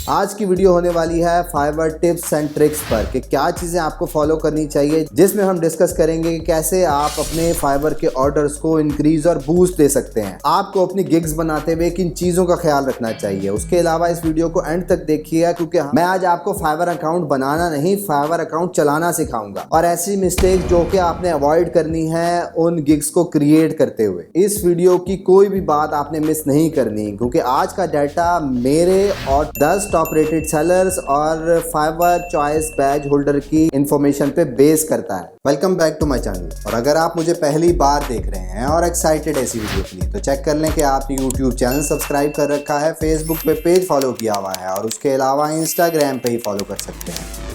आज की वीडियो होने वाली है फाइवर टिप्स एंड ट्रिक्स पर कि क्या चीजें आपको फॉलो करनी चाहिए, जिसमें हम डिस्कस करेंगे कि कैसे आप अपने फाइवर के ऑर्डर्स को इंक्रीज और बूस्ट दे सकते हैं। आपको अपनी गिग्स बनाते हुए किन चीजों का ख्याल रखना चाहिए। उसके अलावा इस वीडियो को एंड तक देखिएगा, क्योंकि मैं आज आपको फाइवर अकाउंट बनाना नहीं, फाइवर अकाउंट चलाना सिखाऊंगा और ऐसी मिस्टेक जो कि आपने अवॉइड करनी है उन गिग्स को क्रिएट करते हुए। इस वीडियो की कोई भी बात आपने मिस नहीं करनी, क्योंकि आज का डाटा मेरे और 10 टॉप रेटेड सेलर्स और फाइवर चॉइस बैज होल्डर की इंफॉर्मेशन पे बेस करता है। Welcome back to my channel. और अगर आप मुझे पहली बार देख रहे हैं और एक्साइटेड ऐसी वीडियो के लिए, तो चेक कर लें कि आपने यूट्यूब चैनल सब्सक्राइब कर रखा है, फेसबुक पे पेज फॉलो किया हुआ है और उसके अलावा इंस्टाग्राम पे ही फॉलो कर सकते हैं।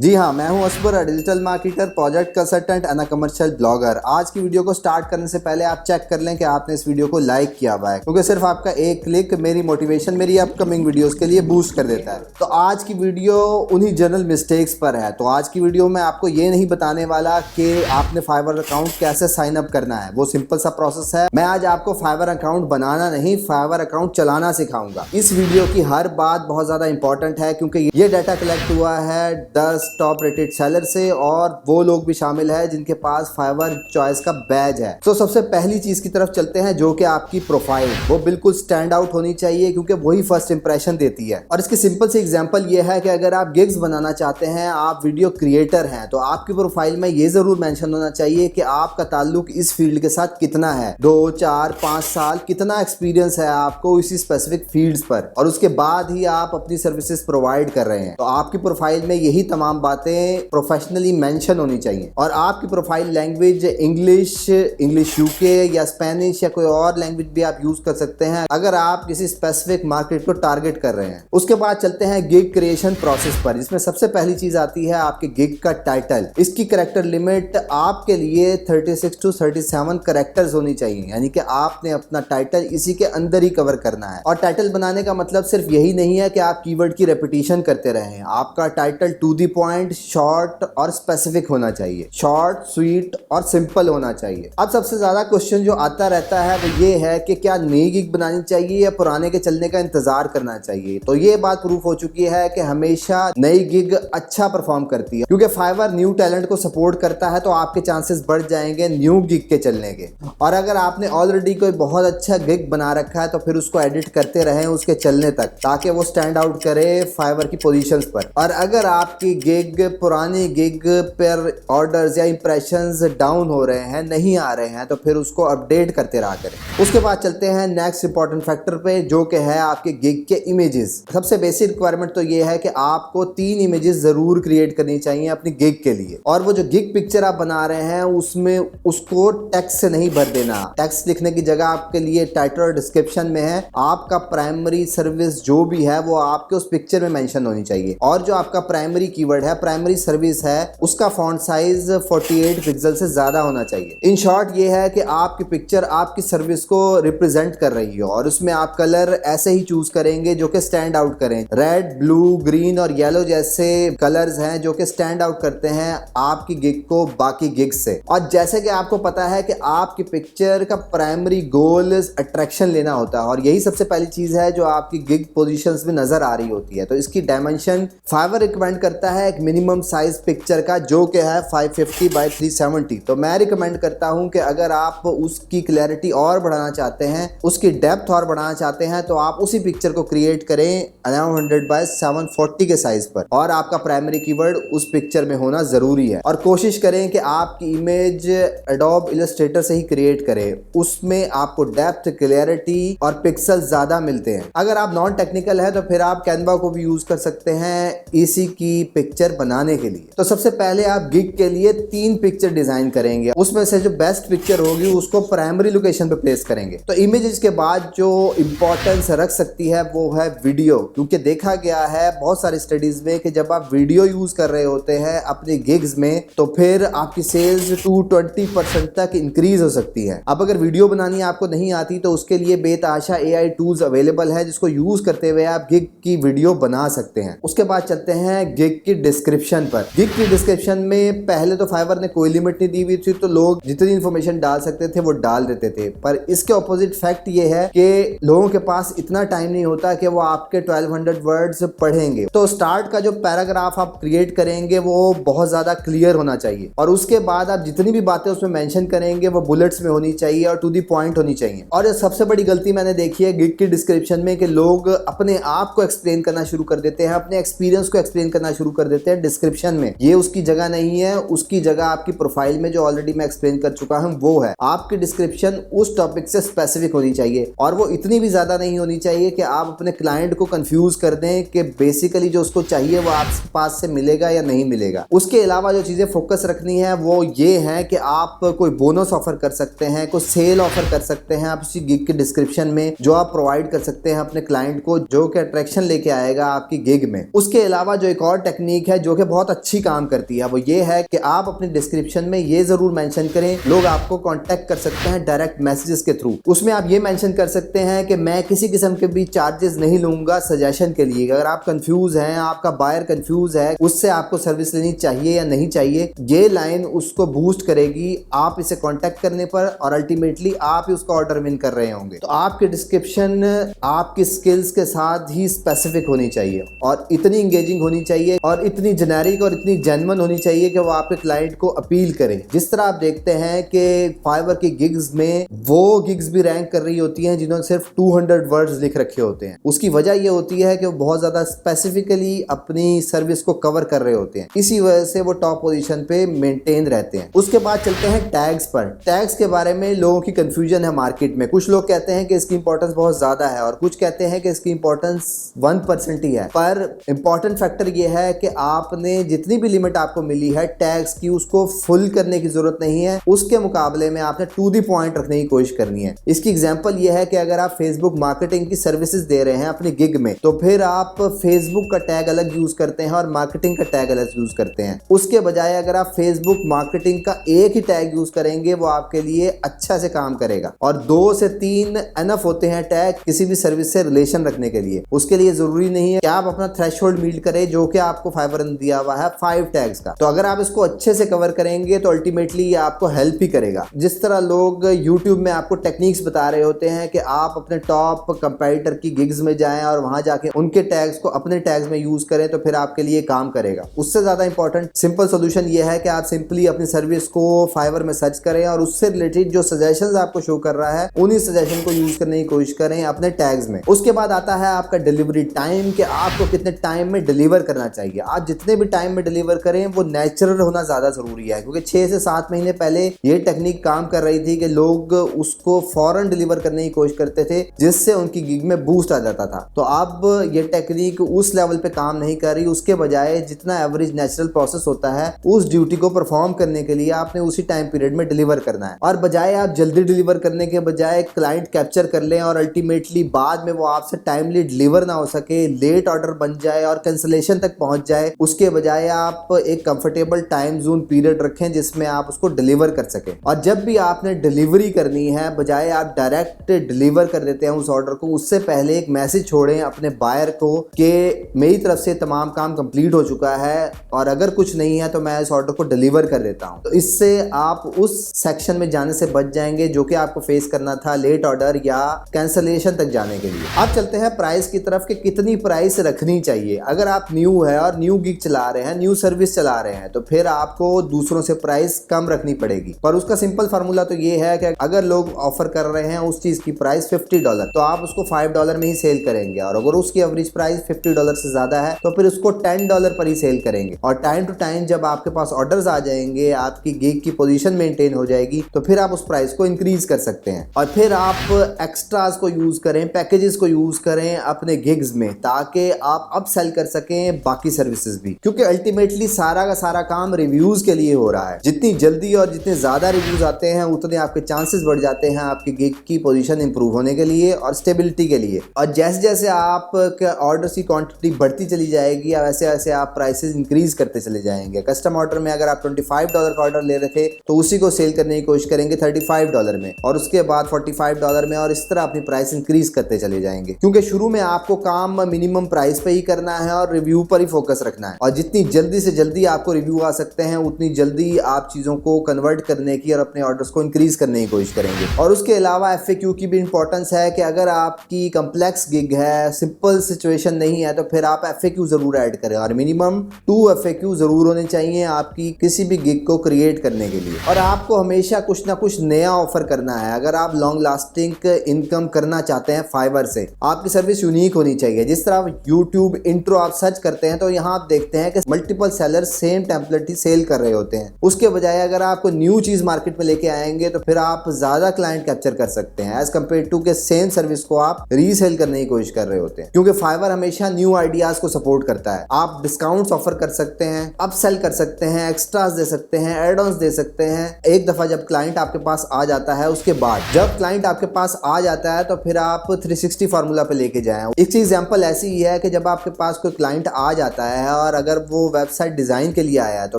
जी हाँ, मैं हूं Asbar, digital marketer, project consultant and commercial blogger. आज की वीडियो को स्टार्ट करने से पहले आप चेक कर लें कि आपने इस वीडियो को लाइक किया हुआ है, क्योंकि सिर्फ आपका एक क्लिक मेरी मोटिवेशन, मेरी अपकमिंग वीडियोस के लिए बूस्ट कर देता है। तो आज की वीडियो उन्हीं जनरल मिस्टेक्स पर है। तो आज की वीडियो में आपको ये नहीं बताने वाला कि आपने फाइवर अकाउंट कैसे साइन अप करना है, वो सिंपल सा प्रोसेस है। मैं आज आपको फाइवर अकाउंट बनाना नहीं, फाइवर अकाउंट चलाना सिखाऊंगा। इस वीडियो की हर बात बहुत ज्यादा इंपॉर्टेंट है, क्योंकि ये डाटा कलेक्ट हुआ है 10 टॉप रेटेड सेलर से और वो लोग भी शामिल है जिनके पास फाइवर चॉइस का बैज है। तो सबसे पहली चीज की तरफ चलते हैं, जो कि आपकी प्रोफाइल वो बिल्कुल स्टैंड आउट होनी चाहिए, क्योंकि वही फर्स्ट इंप्रेशन देती है। और इसकी सिंपल सी एग्जांपल ये है कि अगर आप गिग्स बनाना चाहते हैं, आप वीडियो क्रिएटर हैं, तो आपकी प्रोफाइल में ये जरूर मेंशन होना चाहिए कि आपका ताल्लुक इस फील्ड के साथ कितना है, 2, 4, 5 साल कितना एक्सपीरियंस है आपको इसी स्पेसिफिक फील्ड्स पर, और उसके बाद ही आप अपनी सर्विसेज प्रोवाइड कर रहे हैं। तो आपकी प्रोफाइल में यही तमाम बातें प्रोफेशनली मेंशन होनी चाहिए। और आपकी प्रोफाइल लैंग्वेज इंग्लिश यूके या स्पेनिश या कोई और लैंग्वेज भी आप यूज कर सकते हैं, अगर आप किसी स्पेसिफिक मार्केट को टारगेट कर रहे हैं। उसके बाद चलते हैं गिग क्रिएशन प्रोसेस पर, जिसमें सबसे पहली चीज आती है आपके गिग का टाइटल। इसकी कैरेक्टर लिमिट आपके लिए 36 to 37 कैरेक्टर्स होनी चाहिए, यानी कि आपने अपना टाइटल इसी के अंदर ही कवर करना है। और टाइटल बनाने का मतलब सिर्फ यही नहीं है कि आप कीवर्ड की रेपिटेशन करते रहें। आपका title to the point, short और स्पेसिफिक होना चाहिए, शॉर्ट, स्वीट और सिंपल होना चाहिए। अब सबसे ज्यादा क्वेश्चन जो आता रहता है वो ये है कि क्या नई गिग बनानी चाहिए या पुराने के चलने का इंतजार करना चाहिए। तो ये बात प्रूफ हो चुकी है कि हमेशा नई गिग अच्छा परफॉर्म करती है, क्योंकि फाइवर न्यू टैलेंट को सपोर्ट करता है, तो आपके चांसेस बढ़ जाएंगे न्यू गिग के चलने के। और अगर आपने ऑलरेडी कोई बहुत अच्छा गिग बना रखा है, तो फिर उसको एडिट करते रहें उसके चलने तक, ताकि वो स्टैंड आउट करे फाइवर की पोजीशंस पर। और अगर आपकी गिग पुरानी गिग पर ऑर्डर्स या इंप्रेशंस डाउन हो रहे हैं, नहीं आ रहे हैं, तो फिर उसको अपडेट करते रहा करें। उसके बाद चलते हैं नेक्स्ट इंपॉर्टेंट फैक्टर पे, जो कि है आपके गिग के इमेजेस। सबसे बेसिक रिक्वायरमेंट तो ये है कि आपको 3 इमेजेस जरूर क्रिएट करनी चाहिए अपनी गिग के लिए। और वो जो गिग पिक्चर आप बना रहे हैं उसमें उसको टेक्स्ट से नहीं भर देना। टेक्स्ट लिखने की जगह आपके लिए टाइटल और डिस्क्रिप्शन में है आपका प्राइमरी सर्विस जो भी है वो आपके उस पिक्चर में मेंशन होनी चाहिए। और जो आपका प्राइमरी कीवर्ड है, प्राइमरी सर्विस है, उसका फॉन्ट साइज 48 पिक्सल से ज्यादा होना चाहिए। इन शॉर्ट ये है कि आपकी पिक्चर आपकी सर्विस को रिप्रेजेंट कर रही हो, और उसमें आप कलर ऐसे ही चूज करेंगे जो कि स्टैंड आउट करें। रेड, ब्लू, ग्रीन और येलो जैसे कलर्स हैं जो कि स्टैंड आउट करते हैं आपकी गिग को बाकी गिग्स से। और जैसे कि आपको पता है कि आपकी पिक्चर का प्राइमरी गोल अट्रैक्शन लेना होता है, और यही सबसे पहली चीज है जो आपकी गिग पोजीशंस में नजर आ रही होती है। तो इसकी डायमेंशन फाइवर रिकमेंड करता है एक मिनिमम साइज पिक्चर का, जो कि है 550 by 370। तो मैं रिकमेंड करता हूं कि अगर आप उसकी क्लैरिटी और बढ़ाना चाहते हैं, उसकी डेप्थ और बढ़ाना चाहते हैं, तो आप उसी पिक्चर को क्रिएट करें 1100 by 740 के साइज पर, और आपका प्राइमरी कीवर्ड उस पिक्चर में होना जरूरी है। और कोशिश करें कि आपकी इमेज एडोब इलस्ट्रेटर से ही क्रिएट करें, उसमें आपको डेप्थ, क्लैरिटी और पिक्सल ज्यादा मिलते हैं। अगर आप नॉन टेक्निकल है तो फिर आप कैनवा को भी यूज कर सकते हैं इसी की पिक्चर प्लेयर बनाने के लिए। तो सबसे पहले आप गिग के लिए 3 पिक्चर डिजाइन करेंगे, उसमें से जो बेस्ट पिक्चर होगी उसको प्राइमरी लोकेशन पे प्लेस करेंगे। तो इमेजेस के बाद जो इंपॉर्टेंस रख सकती है वो है वीडियो, क्योंकि देखा गया है बहुत सारी स्टडीज में कि जब आप वीडियो यूज कर रहे होते हैं अपने गिग्स में तो फिर आपकी सेल्स 220% तक इंक्रीज हो सकती है। अब अगर वीडियो बनानी आपको नहीं आती तो उसके लिए बेतहाशा AI टूल्स अवेलेबल है जिसको यूज करते हुए आप गिग की वीडियो बना सकते हैं। उसके बाद चलते हैं गिग की डिस्क्रिप्शन पर। गिग की डिस्क्रिप्शन में पहले तो फाइवर ने कोई लिमिट नहीं दी हुई थी, तो लोग जितनी इंफॉर्मेशन डाल सकते थे वो डाल देते थे। पर इसके ऑपोजिट फैक्ट ये है कि लोगों के पास इतना टाइम नहीं होता कि वो आपके 1200 वर्ड्स पढ़ेंगे। तो स्टार्ट का जो पैराग्राफ आप क्रिएट करेंगे वो बहुत ज्यादा क्लियर होना चाहिए, और उसके बाद आप जितनी भी बातें उसमें मेंशन करेंगे वो बुलेट्स में होनी चाहिए और टू द पॉइंट होनी चाहिए। और सबसे बड़ी गलती मैंने देखी है गिग की डिस्क्रिप्शन में कि लोग अपने आप को एक्सप्लेन करना शुरू कर देते हैं, अपने एक्सपीरियंस को एक्सप्लेन करना शुरू कर देते हैं डिस्क्रिप्शन में। ये उसकी जगह नहीं है, उसकी जगह आपकी प्रोफाइल में जो ऑलरेडी मैं एक्सप्लेन कर चुका हूं वो है। आपकी डिस्क्रिप्शन उस टॉपिक से स्पेसिफिक होनी चाहिए, और वो इतनी भी ज्यादा नहीं होनी चाहिए कि आप अपने क्लाइंट को कंफ्यूज कर दें कि बेसिकली जो उसको चाहिए वो आपके पास से मिलेगा या नहीं मिलेगा। उसके अलावा जो चीजें फोकस रखनी है वो ये है कि आप कोई बोनस ऑफर कर सकते हैं, कोई सेल ऑफर कर सकते हैं आप उसी गिग के डिस्क्रिप्शन में, जो आप प्रोवाइड कर सकते हैं अपने क्लाइंट को, जो कि अट्रैक्शन लेके आएगा आपकी गिग में। उसके अलावा जो एक और टेक्निक है जो कि बहुत अच्छी काम करती है वो ये है कि आप अपने डिस्क्रिप्शन में ये जरूर मेंशन करें लोग आपको कांटेक्ट कर सकते हैं डायरेक्ट मैसेजेस के थ्रू। उसमें आप ये मेंशन कर सकते हैं कि मैं किसी किस्म के भी चार्जेस नहीं लूंगा सजेशन के लिए। अगर आप कंफ्यूज हैं, आपका बायर कंफ्यूज है, उससे आपको सर्विस लेनी चाहिए या नहीं चाहिए, ये लाइन उसको बूस्ट करेगी आप इसे कांटेक्ट करने पर, और अल्टीमेटली आप ही उसका ऑर्डर विन कर रहे होंगे। तो आपकी डिस्क्रिप्शन आपकी स्किल्स के साथ ही स्पेसिफिक होनी चाहिए, और इतनी इंगेजिंग होनी चाहिए, और इतनी जेनेरिक और इतनी जेन्युइन होनी चाहिए कि वो आपके क्लाइंट को अपील करे। जिस तरह आप देखते हैं कि फाइवर की गिग्स में वो गिग्स भी रैंक कर रही होती हैं जिन्होंने सिर्फ 200 वर्ड्स लिख रखे होते हैं। उसकी वजह ये होती है कि वो बहुत ज्यादा स्पेसिफिकली अपनी सर्विस को कवर कर रहे होते हैं, इसी वजह से वो टॉप पोजीशन पे मेंटेन रहते हैं। उसके बाद चलते हैं टैग्स पर। टैग्स के बारे में लोगों की कंफ्यूजन है मार्केट में। कुछ लोग कहते हैं कि इसकी इंपॉर्टेंस बहुत ज्यादा है, और कुछ कहते हैं कि इसकी इंपॉर्टेंस 1% ही है। पर इंपॉर्टेंट फैक्टर ये है कि आपने जितनी भी लिमिट आपको मिली है टैग्स की, उसको फुल करने की जरूरत नहीं है। उसके मुकाबले में आपने टू द पॉइंट रखने की कोशिश करनी है। इसकी एग्जांपल ये है कि अगर आप फेसबुक मार्केटिंग की सर्विसेज दे रहे हैं अपनी गिग में, तो फिर आप फेसबुक का टैग अलग यूज करते हैं और मार्केटिंग का टैग अलग यूज करते हैं। उसके बजाय अगर आप फेसबुक मार्केटिंग का एक ही टैग यूज करेंगे वो आपके लिए अच्छा से काम करेगा। और 2 से 3 एनफ होते हैं टैग किसी भी सर्विस से रिलेशन रखने के लिए। उसके लिए जरूरी नहीं है कि आप अपना थ्रेशोल्ड मीट करें जो कि आपको फाइवर ने दिया हुआ है 5 टैग्स का। तो अगर आप इसको अच्छे से कवर करेंगे तो अल्टीमेटली ये आपको हेल्प ही करेगा। जिस तरह लोग यूट्यूब में आपको टेक्निक्स बता रहे होते हैं कि आप अपने टॉप कंपेटिटर की गिग्स में जाएं और वहां जाके उनके टैग्स को अपने टैग्स में यूज करें, तो फिर आपके लिए काम करेगा। उससे ज्यादा इंपॉर्टेंट सिंपल सोल्यूशन ये है कि आप सिंपली अपनी सर्विस को फाइवर में सर्च करें और उससे रिलेटेड जो सजेशंस आपको शो कर रहा है उन्हीं सजेशन को यूज करने की कोशिश करें अपने टैग्स में। उसके बाद आता है आपका डिलीवरी टाइम, कि आपको कितने टाइम में डिलीवर करना चाहिए। आप जितने भी टाइम में डिलीवर करें वो नेचुरल होना ज्यादा जरूरी है, क्योंकि 6 से 7 महीने पहले ये टेक्निक काम कर रही थी कि लोग उसको फौरन डिलीवर करने की कोशिश करते थे जिससे उनकी गिग में बूस्ट आ जाता था। तो अब ये टेक्निक उस लेवल पे काम नहीं कर रही। उसके बजाय जितना एवरेज नेचुरल प्रोसेस होता है उस ड्यूटी को परफॉर्म करने के लिए आपने उसी टाइम पीरियड में डिलीवर करना है, और बजाय आप जल्दी डिलीवर करने के बजाय क्लाइंट कैप्चर कर लें और अल्टीमेटली बाद में वो आपसे टाइमली डिलीवर ना हो सके, लेट ऑर्डर बन जाए और कैंसिलेशन तक पहुंच जाए, उसके बजाय आप एक कंफर्टेबल टाइम जोन पीरियड रखें जिसमें आप उसको डिलीवर कर सके। और जब भी आपने डिलीवरी करनी है, बजाय आप डायरेक्ट डिलीवर कर देते हैं उस ऑर्डर को, उससे पहले एक मैसेज छोड़ें अपने बायर को कि मेरी तरफ से तमाम काम कंप्लीट हो चुका है और अगर कुछ नहीं है तो मैं इस ऑर्डर को डिलीवर कर देता हूं। तो इससे आप उस सेक्शन में जाने से बच जाएंगे जो कि आपको फेस करना था लेट ऑर्डर या कैंसिलेशन तक जाने के लिए। अब चलते हैं प्राइस की तरफ कि कितनी प्राइस रखनी चाहिए। अगर आप न्यू है और न्यू गिग चला रहे हैं, न्यू सर्विस चला रहे हैं, तो फिर आपको दूसरों से प्राइस कम रखनी पड़ेगी। पर उसका सिंपल फार्मूला तो ये है कि अगर लोग ऑफर कर रहे हैं उस चीज की प्राइस $50, तो आप उसको $5 में ही सेल करेंगे, और अगर उसकी एवरेज प्राइस $50 से ज्यादा है तो फिर उसको $10 पर ही सेल करेंगे। और टाइम टू टाइम जब आपके पास ऑर्डर्स आ जाएंगे, आपकी गिग की पोजीशन मेंटेन हो जाएगी, तो फिर आप उस प्राइस को इंक्रीज कर सकते हैं। और फिर आप एक्स्ट्रास को यूज करें, पैकेजेस को यूज करें अपने गिग्स में, ताकि आप अप सेल कर सकें बाकी सर्विसेज भी, क्योंकि अल्टीमेटली सारा का सारा काम रिव्यूज के लिए हो रहा है। जितनी जल्दी और जितने ज्यादा रिव्यूज आते हैं उतने आपके चांसेस बढ़ जाते हैं आपके गिग की पोजीशन इंप्रूव होने के लिए और स्टेबिलिटी के लिए। और जैसे जैसे आप ऑर्डर्स की क्वांटिटी बढ़ती चली जाएगी वैसे वैसे आप प्राइसेस इंक्रीज करते चले जाएंगे। कस्टम ऑर्डर में अगर आप $25 का ऑर्डर ले रहे थे तो उसी को सेल करने की कोशिश करेंगे $35 में, और उसके बाद $45 में, और इस तरह अपनी प्राइस इंक्रीज करते चले जाएंगे। क्योंकि शुरू में आपको काम मिनिमम प्राइस पे ही करना है और रिव्यू पर ही फोकस रखना है, और जितनी जल्दी से जल्दी आपको रिव्यू आ सकते हैं उतनी जल्दी आप चीजों को कन्वर्ट करने की और अपने ऑर्डर्स को इंक्रीज करने की कोशिश करेंगे। और उसके अलावा एफएक्यू की भी इंपॉर्टेंस है कि अगर आपकी कम्प्लेक्स गिग है, सिंपल सिचुएशन नहीं है, तो फिर आप एफएक्यू जरूर ऐड करें, और मिनिमम 2 एफएक्यू जरूर होने चाहिए आपकी किसी भी गिग को क्रिएट करने के लिए। और आपको हमेशा कुछ ना कुछ नया ऑफर करना है। अगर आप लॉन्ग लास्टिंग इनकम करना चाहते हैं फाइवर से, आपकी सर्विस यूनिक होनी चाहिए। जिस तरह यूट्यूब इंट्रो आप सर्च करते हैं तो यहाँ आप देखते हैं कि मल्टीपल सेलर सेम टेम्पलेट ही सेल कर रहे होते हैं। उसके बजाय अगर आपको न्यू चीज मार्केट में लेके आएंगे तो फिर आप ज्यादा क्लाइंट कैप्चर कर सकते हैं एज कम्पेयर टू के सेम सर्विस को आप रीसेल करने की कोशिश कर रहे होते हैं। क्योंकि फाइवर हमेशा न्यू आइडियाज को सपोर्ट करता है। आप डिस्काउंट्स ऑफर कर सकते हैं, अपसेल कर सकते हैं, एक्स्ट्रास दे सकते हैं, एड ऑन्स दे सकते हैं। एक दफा जब क्लाइंट आपके पास आ जाता है, उसके बाद जब क्लाइंट आपके पास आ जाता है तो फिर आप 360 फार्मूला पे लेके जाएं। इसकी एग्जांपल ऐसी ही है कि जब आपके पास कोई क्लाइंट आ जाता है और अगर वो वेबसाइट डिजाइन के लिए आया है तो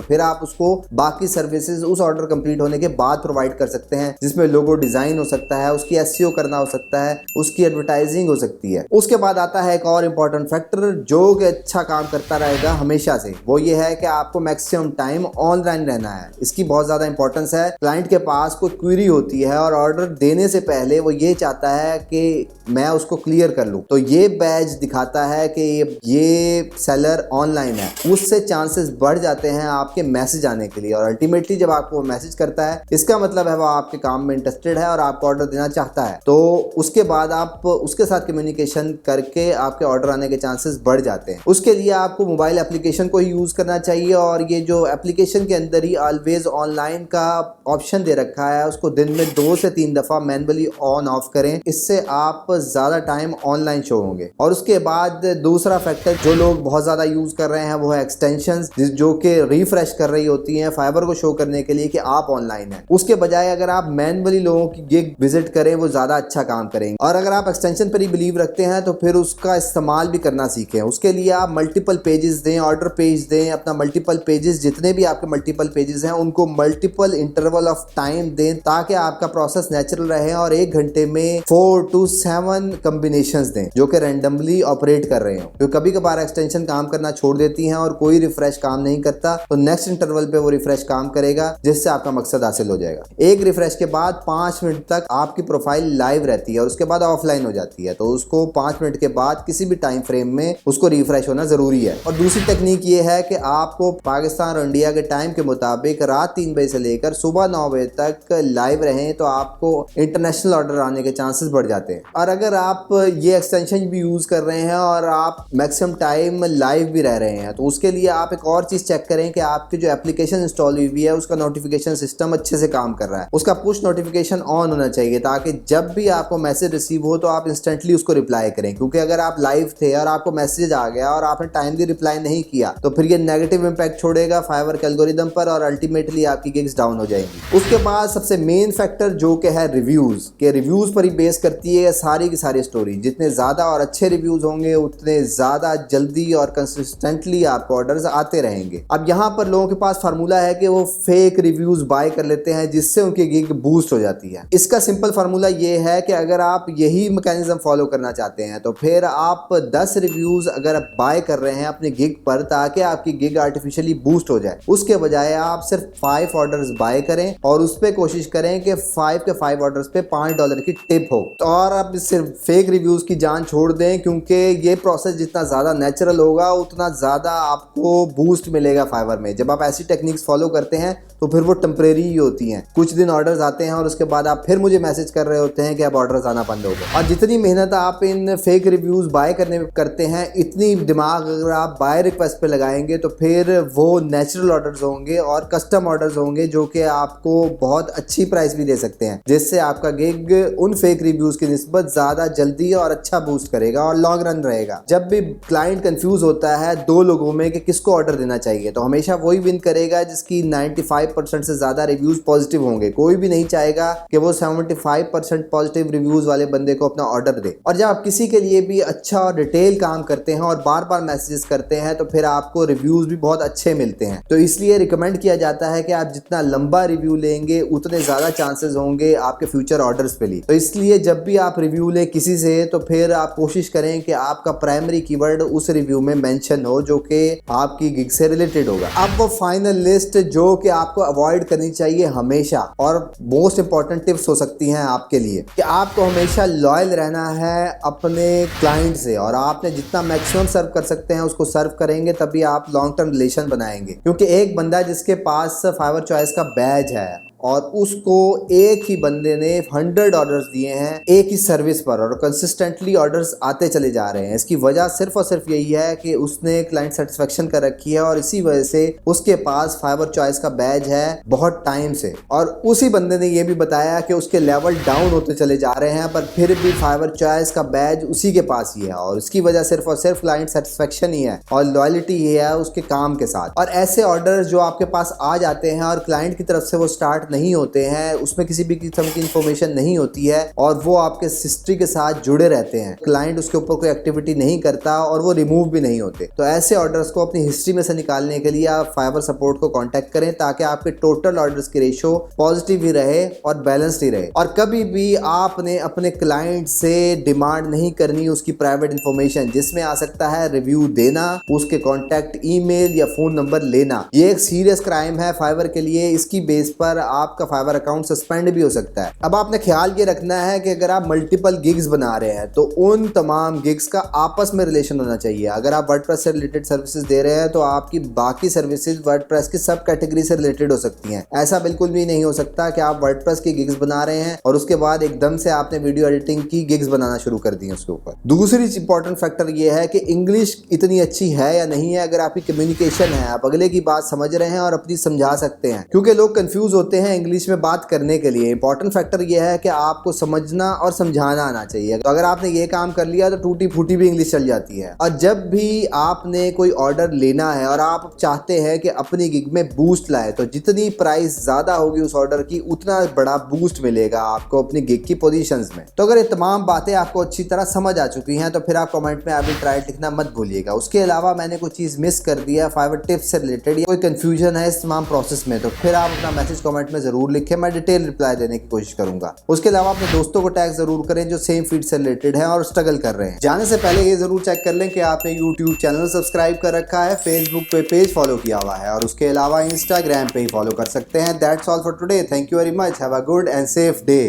फिर आप उसको बाकी सर्विसेज उस ऑर्डर कंप्लीट होने के बाद प्रोवाइड कर सकते हैं, जिसमें लोगो डिजाइन हो सकता है, उसकी एसईओ करना हो सकता है, उसकी एडवर्टाइजिंग हो सकती है। उसके बाद आता है एक और इम्पोर्टेंट फैक्टर जो कि अच्छा काम करता रहेगा हमेशा से, वो ये है कि आपको मैक्सिमम टाइम ऑनलाइन रहना है। इसकी बहुत ज्यादा इंपॉर्टेंस है। क्लाइंट के पास कोई क्वेरी होती है और ऑर्डर देने से पहले वो ये चाहता है कि मैं उसको क्लियर कर लूं, तो ये बैज दिखाता है कि ये सेलर ऑनलाइन है, उससे चांसेस बढ़ जाते हैं आपके मैसेज आने के लिए। और अल्टीमेटली जब आपको मैसेज करता है इसका मतलब है वो आपके काम में इंटरेस्टेड है और आपको ऑर्डर देना चाहता है, तो उसके बाद आप उसके साथ कम्युनिकेशन करके आपके ऑर्डर आने के चांसेस बढ़ जाते हैं। उसके लिए आपको मोबाइल एप्लीकेशन को ही यूज करना चाहिए, और ये जो एप्लीकेशन के अंदर ही ऑलवेज ऑनलाइन का ऑप्शन दे रखा है उसको दिन में 2 से 3 दफा मैनुअली ऑन ऑफ करें। इससे आप ज्यादा टाइम ऑनलाइन शो होंगे। और उसके बाद दूसरा फैक्टर जो लोग बहुत ज्यादा यूज कर रहे हैं वो है एक्सटेंशंस, जो कि रिफ्रेश कर रही होती हैं फाइवर को शो करने के लिए कि आप ऑनलाइन हैं। उसके बजाय अगर आप मैनुअली लोगों की गिग विजिट करें वो ज्यादा अच्छा काम करेंगे। और अगर आप एक्सटेंशन पर ही बिलीव रखते हैं तो फिर उसका इस्तेमाल भी करना सीखें। उसके लिए आप मल्टीपल पेजेस दें, ऑर्डर पेज दें, अपना मल्टीपल पेजेस, जितने भी आपके मल्टीपल पेजेस हैं उनको मल्टीपल इंटरवल ऑफ टाइम दें ताकि आपका प्रोसेस नेचुरल रहे, और 1 घंटे में 4 to 7 कॉम्बिनेशंस दें जो कि रैंडमली ऑपरेट कर रहे हो। तो कभी कभार एक्सटेंशन काम करना छोड़ देती हैं और कोई रिफ्रेश काम नहीं करता, तो नेक्स्ट इंटरवल पे वो रिफ्रेश काम करेगा जिससे आपका मकसद हासिल हो जाएगा। एक रिफ्रेश के बाद 5 मिनट तक आपकी प्रोफाइल लाइव रहती है और उसके बाद ऑफलाइन हो जाती है, तो उसको 5 मिनट के बाद किसी भी टाइम फ्रेम में उसको रिफ्रेश होना जरूरी है। और दूसरी टेक्निक ये है कि आपको पाकिस्तान और इंडिया के टाइम के मुताबिक रात 3 बजे से लेकर सुबह 9 बजे तक लाइव रहें, तो आपको इंटरनेशनल ऑर्डर आने के चांसेस बढ़ जाते हैं। और अगर आप ये एक्सटेंशन भी यूज कर रहे हैं और आप मैक्सिमम टाइम लाइव भी रह रहे हैं, तो उसके लिए आप एक और चीज चेक करें कि आपकी जो एप्लीकेशन इंस्टॉल हुई है उसका नोटिफिकेशन सिस्टम अच्छे से काम कर रहा है। उसका पुश नोटिफिकेशन ऑन होना चाहिए ताकि जब भी आपको मैसेज रिसीव हो तो आप इंस्टेंटली उसको रिप्लाई करें। क्योंकि अगर आप लाइव थे और आपको मैसेज आ गया और आपने टाइमली रिप्लाई नहीं किया तो फिर ये नेगेटिव इंपैक्ट छोड़ेगा फाइवर के एल्गोरिदम पर और अल्टीमेटली आपकी गिग्स डाउन हो जाएंगी। उसके बाद सबसे मेन फैक्टर जो कि है रिव्यूज, के रिव्यूज पर ही बेस करती है सारी की सारी स्टोरी। जितने ज्यादा और अच्छे रिव्यूज होंगे उतने ज्यादा जल्दी और कंसिस्टेंटली आपको ऑर्डर्स आते रहेंगे। अब यहाँ पर लोगों के पास फार्मूला है कि वो फेक रिव्यूज बाय कर लेते हैं जिससे उनकी गिग बूस्ट हो जाती है। इसका सिंपल फार्मूला ये है कि अगर आप यही मैकेनिज्म फॉलो करना चाहते हैं तो फिर आप 10 रिव्यूज अगर बाय कर रहे हैं अपनी गिग पर ताकि आपकी गिग आर्टिफिशियली बूस्ट हो जाए, उसके बजाय आप सिर्फ 5 ऑर्डर्स बाय करें और उस पर कोशिश करें कि 5 के 5 ऑर्डर्स पे $5 की टिप हो। तो और आप सिर्फ फेक रिव्यूज की जान छोड़ दें, क्योंकि ये प्रोसेस जितना ज्यादा नेचुरल होगा उतना ज्यादा आपको बूस्ट मिलेगा फाइवर में। जब आप ऐसी टेक्निक्स फॉलो करते हैं तो फिर वो टेम्परेरी ही होती हैं। कुछ दिन ऑर्डर्स आते हैं और उसके बाद आप फिर मुझे मैसेज कर रहे होते हैं कि अब ऑर्डर्स आना बंद हो गए। और जितनी मेहनत आप इन फेक रिव्यूज बाय करने में करते हैं, इतनी दिमाग अगर आप बाय रिक्वेस्ट पे लगाएंगे तो फिर वो नेचुरल ऑर्डर्स होंगे और कस्टम ऑर्डर्स होंगे जो कि आपको बहुत अच्छी प्राइस भी दे सकते हैं, जिससे आपका गिग उन फेक रिव्यूज की निस्बत ज्यादा जल्दी और अच्छा बूस्ट करेगा और लॉन्ग रन रहेगा। जब भी क्लाइंट कंफ्यूज होता है दो लोगों में कि किसको ऑर्डर देना चाहिए, तो हमेशा वही विन करेगा जिसकी 95% से ज्यादा रिव्यूज पॉजिटिव होंगे। कोई भी नहीं चाहेगा कि वो 75% पॉजिटिव रिव्यूज वाले बंदे को अपना ऑर्डर दे। और जब आप किसी के लिए भी अच्छा और डिटेल काम करते हैं और बार बार मैसेजेस करते हैं तो फिर आपको रिव्यूज भी बहुत अच्छे मिलते हैं। तो इसलिए रिकमेंड किया जाता है कि आप जितना लंबा रिव्यू लेंगे उतने ज्यादा चांसेस होंगे आपके फ्यूचर ऑर्डर्स पे लिए। तो इसलिए जब भी आप रिव्यू ले किसी से तो फिर आप कोशिश करें कि आपका प्राइमरी कीवर्ड उस रिव्यू में मेंशन हो जो कि आपकी गिग से रिलेटेड होगा। अब वो फाइनल लिस्ट जो कि आपको अवॉइड करनी चाहिए हमेशा, और मोस्ट इंपॉर्टेंट टिप्स हो सकती हैं आपके लिए, कि आपको हमेशा लॉयल रहना है अपने क्लाइंट से और आपने जितना मैक्सिमम सर्व कर सकते हैं उसको सर्व करेंगे, तभी आप लॉन्ग टर्म रिलेशन बनाएंगे। क्योंकि एक बंदा जिसके पास फाइवर चॉइस का बैज है और उसको एक ही बंदे ने 100 ऑर्डर्स दिए हैं एक ही सर्विस पर और कंसिस्टेंटली ऑर्डर्स आते चले जा रहे हैं, इसकी वजह सिर्फ और सिर्फ यही है कि उसने क्लाइंट सेटिस्फेक्शन कर रखी है और इसी वजह से उसके पास फाइवर चॉइस का बैज है बहुत टाइम से। और उसी बंदे ने ये भी बताया कि उसके लेवल डाउन होते चले जा रहे हैं पर फिर भी फाइवर चॉइस का बैज उसी के पास ही है और इसकी वजह सिर्फ और सिर्फ क्लाइंट सेटिस्फेक्शन ही है और लॉयल्टी ही है उसके काम के साथ। और ऐसे ऑर्डर्स जो आपके पास आ जाते हैं और क्लाइंट की तरफ से वो स्टार्ट नहीं होते हैं, उसमें किसी भी किस्म की इंफॉर्मेशन नहीं होती है और वो आपके हिस्ट्री के साथ जुड़े रहते हैं, क्लाइंट उसके ऊपर कोई एक्टिविटी नहीं करता और वो रिमूव भी नहीं होते, तो ऐसे ऑर्डर्स को अपनी हिस्ट्री में से निकालने के लिए आप फाइवर सपोर्ट को कांटेक्ट करें ताकि आपके टोटल ऑर्डर्स की रेशो पॉजिटिव ही रहे और बैलेंस्ड ही रहे। और कभी भी आपने अपने क्लाइंट से डिमांड नहीं करनी उसकी प्राइवेट इंफॉर्मेशन, जिसमें आ सकता है रिव्यू देना, उसके कॉन्टैक्ट ईमेल या फोन नंबर लेना। ये एक सीरियस क्राइम है फाइवर के लिए, इसकी बेस पर आपका फाइवर अकाउंट सस्पेंड भी हो सकता है। अब आपने ख्याल ये रखना है कि अगर आप मल्टीपल गिग्स बना रहे हैं तो उन तमाम गिग्स का आपस में रिलेशन होना चाहिए। अगर आप वर्डप्रेस से रिलेटेड सर्विसेज दे रहे हैं तो आपकी बाकी सर्विसेज वर्डप्रेस की सब कैटेगरी से रिलेटेड हो सकती हैं। ऐसा बिल्कुल भी नहीं हो सकता कि आप वर्डप्रेस की गिग्स बना रहे हैं और उसके बाद एकदम से आपने वीडियो एडिटिंग की गिग्स बनाना शुरू कर दी उसके ऊपर। दूसरी इंपॉर्टेंट फैक्टर ये है कि इंग्लिश इतनी अच्छी है या नहीं है। अगर आपकी कम्युनिकेशन है, आप अगले की बात समझ रहे हैं और अपनी समझा सकते हैं, क्योंकि लोग कंफ्यूज होते हैं इंग्लिश में बात करने के लिए। इंपॉर्टेंट फैक्टर यह है कि आपको समझना और समझाना आना चाहिए। तो अगर आपने ये काम कर लिया तो टूटी फूटी भी इंग्लिश चल जाती है। और जब भी आपने कोई ऑर्डर लेना है और आप चाहते हैं कि अपनी गिग में बूस्ट लाए, तो जितनी प्राइस ज्यादा होगी उस ऑर्डर की उतना बड़ा बूस्ट मिलेगा आपको अपनी गिग की पोजीशंस में। तो अगर ये तमाम बातें आपको अच्छी तरह समझ आ चुकी हैं तो फिर आप कमेंट में अभी ट्राई लिखना मत भूलिएगा। उसके अलावा मैंने कोई चीज मिस कर दिया फाइवर टिप्स से रिलेटेड या कोई कंफ्यूजन है इस तमाम प्रोसेस में, तो फिर आप अपना मैसेज कमेंट में जरूर लिखें, मैं डिटेल रिप्लाई देने की कोशिश करूंगा। उसके अलावा अपने दोस्तों को टैग जरूर करें जो सेम फील्ड से रिलेटेड है और स्ट्रगल कर रहे हैं। जाने से पहले ये जरूर चेक कर लें कि आपने यूट्यूब चैनल सब्सक्राइब कर रखा है, फेसबुक पे पेज फॉलो किया हुआ है और उसके अलावा इंस्टाग्राम पे ही फॉलो कर सकते हैं। That's all for today. Thank you very much. Have a good and safe day.